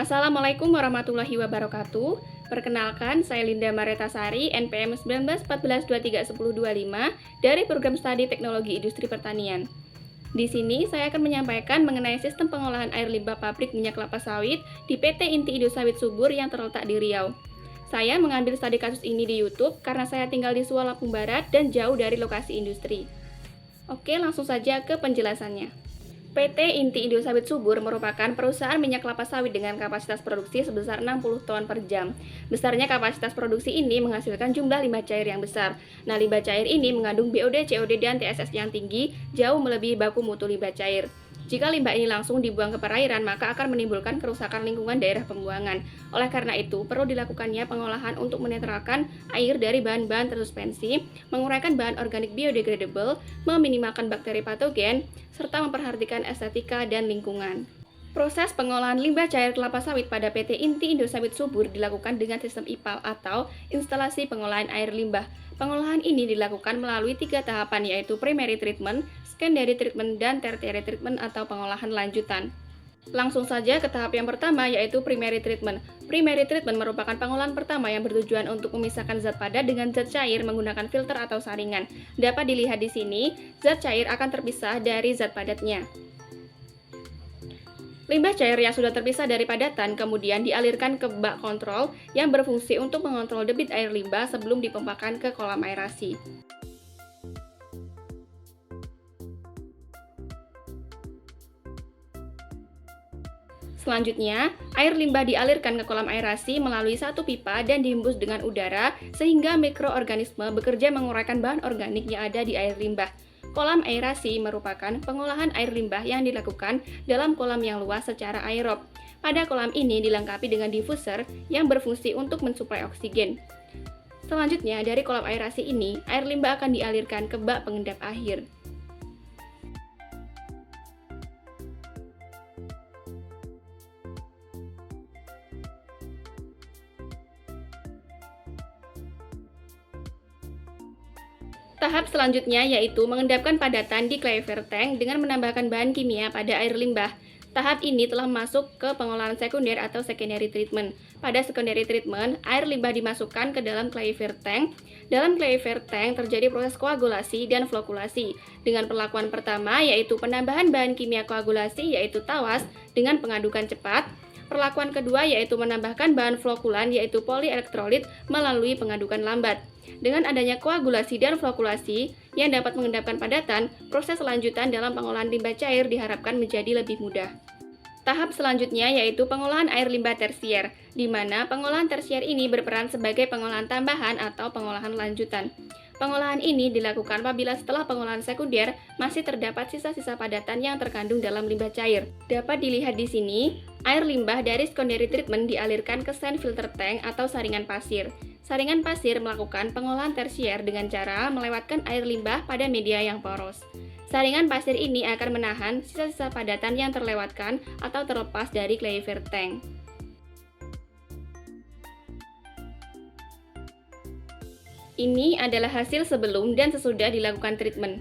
Assalamualaikum warahmatullahi wabarakatuh. Perkenalkan, saya Linda Maretasari, NPM 1914231025 dari Program Studi Teknologi Industri Pertanian. Di sini saya akan menyampaikan mengenai sistem pengolahan air limbah pabrik minyak kelapa sawit di PT Inti Indosawit Subur yang terletak di Riau. Saya mengambil studi kasus ini di YouTube karena saya tinggal di Sual, Lampung Barat dan jauh dari lokasi industri. Oke, langsung saja ke penjelasannya. PT Inti Indosawit Subur merupakan perusahaan minyak kelapa sawit dengan kapasitas produksi sebesar 60 ton per jam. Besarnya kapasitas produksi ini menghasilkan jumlah limbah cair yang besar. Nah, limbah cair ini mengandung BOD, COD, dan TSS yang tinggi, jauh melebihi baku mutu limbah cair. Jika limbah ini langsung dibuang ke perairan, maka akan menimbulkan kerusakan lingkungan daerah pembuangan. Oleh karena itu, perlu dilakukannya pengolahan untuk menetralkan air dari bahan-bahan tersuspensi, menguraikan bahan organik biodegradable, meminimalkan bakteri patogen, serta memperhatikan estetika dan lingkungan. Proses pengolahan limbah cair kelapa sawit pada PT Inti Indosawit Subur dilakukan dengan sistem IPAL atau instalasi pengolahan air limbah. Pengolahan ini dilakukan melalui 3 tahapan, yaitu primary treatment, secondary treatment, dan tertiary treatment atau pengolahan lanjutan. Langsung saja ke tahap yang pertama, yaitu primary treatment. Primary treatment merupakan pengolahan pertama yang bertujuan untuk memisahkan zat padat dengan zat cair menggunakan filter atau saringan. Dapat dilihat di sini, zat cair akan terpisah dari zat padatnya. Limbah cair yang sudah terpisah dari padatan kemudian dialirkan ke bak kontrol yang berfungsi untuk mengontrol debit air limbah sebelum dipompakan ke kolam aerasi. Selanjutnya, air limbah dialirkan ke kolam aerasi melalui satu pipa dan dihembus dengan udara sehingga mikroorganisme bekerja menguraikan bahan organik yang ada di air limbah. Kolam aerasi merupakan pengolahan air limbah yang dilakukan dalam kolam yang luas secara aerob. Pada kolam ini dilengkapi dengan diffuser yang berfungsi untuk mensuplai oksigen. Selanjutnya, dari kolam aerasi ini, air limbah akan dialirkan ke bak pengendap akhir. Tahap selanjutnya yaitu mengendapkan padatan di clarifier tank dengan menambahkan bahan kimia pada air limbah. Tahap ini telah masuk ke pengolahan sekunder atau secondary treatment. Pada secondary treatment, air limbah dimasukkan ke dalam clarifier tank. Dalam clarifier tank terjadi proses koagulasi dan flokulasi. Dengan perlakuan pertama yaitu penambahan bahan kimia koagulasi yaitu tawas dengan pengadukan cepat. Perlakuan kedua yaitu menambahkan bahan flokulan yaitu polielektrolit melalui pengadukan lambat. Dengan adanya koagulasi dan flokulasi yang dapat mengendapkan padatan, proses lanjutan dalam pengolahan limbah cair diharapkan menjadi lebih mudah. Tahap selanjutnya yaitu pengolahan air limbah tersier, di mana pengolahan tersier ini berperan sebagai pengolahan tambahan atau pengolahan lanjutan. Pengolahan ini dilakukan apabila setelah pengolahan sekunder masih terdapat sisa-sisa padatan yang terkandung dalam limbah cair. Dapat dilihat di sini, air limbah dari secondary treatment dialirkan ke sand filter tank atau saringan pasir. Saringan pasir melakukan pengolahan tersier dengan cara melewatkan air limbah pada media yang poros. Saringan pasir ini akan menahan sisa-sisa padatan yang terlewatkan atau terlepas dari clarifier tank. Ini adalah hasil sebelum dan sesudah dilakukan treatment.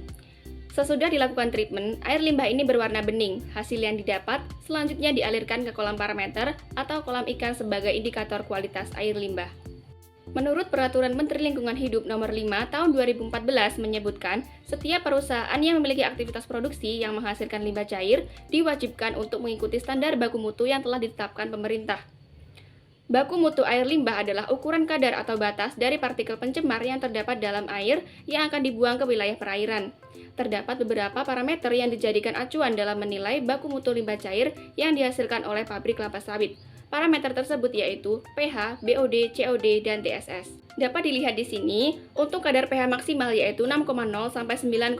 Sesudah dilakukan treatment, air limbah ini berwarna bening. Hasil yang didapat selanjutnya dialirkan ke kolam parameter atau kolam ikan sebagai indikator kualitas air limbah. Menurut Peraturan Menteri Lingkungan Hidup Nomor 5 Tahun 2014 menyebutkan, setiap perusahaan yang memiliki aktivitas produksi yang menghasilkan limbah cair diwajibkan untuk mengikuti standar baku mutu yang telah ditetapkan pemerintah. Baku mutu air limbah adalah ukuran kadar atau batas dari partikel pencemar yang terdapat dalam air yang akan dibuang ke wilayah perairan. Terdapat beberapa parameter yang dijadikan acuan dalam menilai baku mutu limbah cair yang dihasilkan oleh pabrik kelapa sawit. Parameter tersebut yaitu pH, BOD, COD, dan TSS. Dapat dilihat di sini, untuk kadar pH maksimal yaitu 6,0 sampai 9,0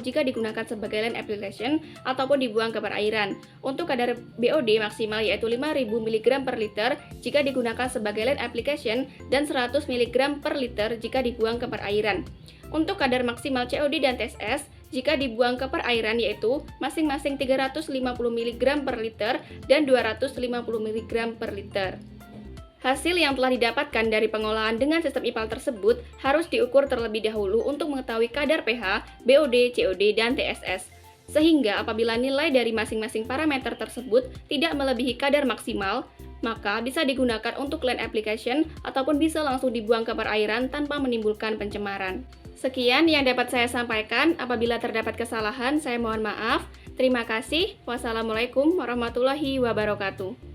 jika digunakan sebagai land application ataupun dibuang ke perairan. Untuk kadar BOD maksimal yaitu 5.000 mg per liter jika digunakan sebagai land application dan 100 mg per liter jika dibuang ke perairan. Untuk kadar maksimal COD dan TSS jika dibuang ke perairan yaitu masing-masing 350 mg per liter dan 250 mg per liter. Hasil yang telah didapatkan dari pengolahan dengan sistem IPAL tersebut harus diukur terlebih dahulu untuk mengetahui kadar pH, BOD, COD, dan TSS. Sehingga apabila nilai dari masing-masing parameter tersebut tidak melebihi kadar maksimal, maka bisa digunakan untuk land application ataupun bisa langsung dibuang ke perairan tanpa menimbulkan pencemaran. Sekian yang dapat saya sampaikan. Apabila terdapat kesalahan, saya mohon maaf. Terima kasih. Wassalamualaikum warahmatullahi wabarakatuh.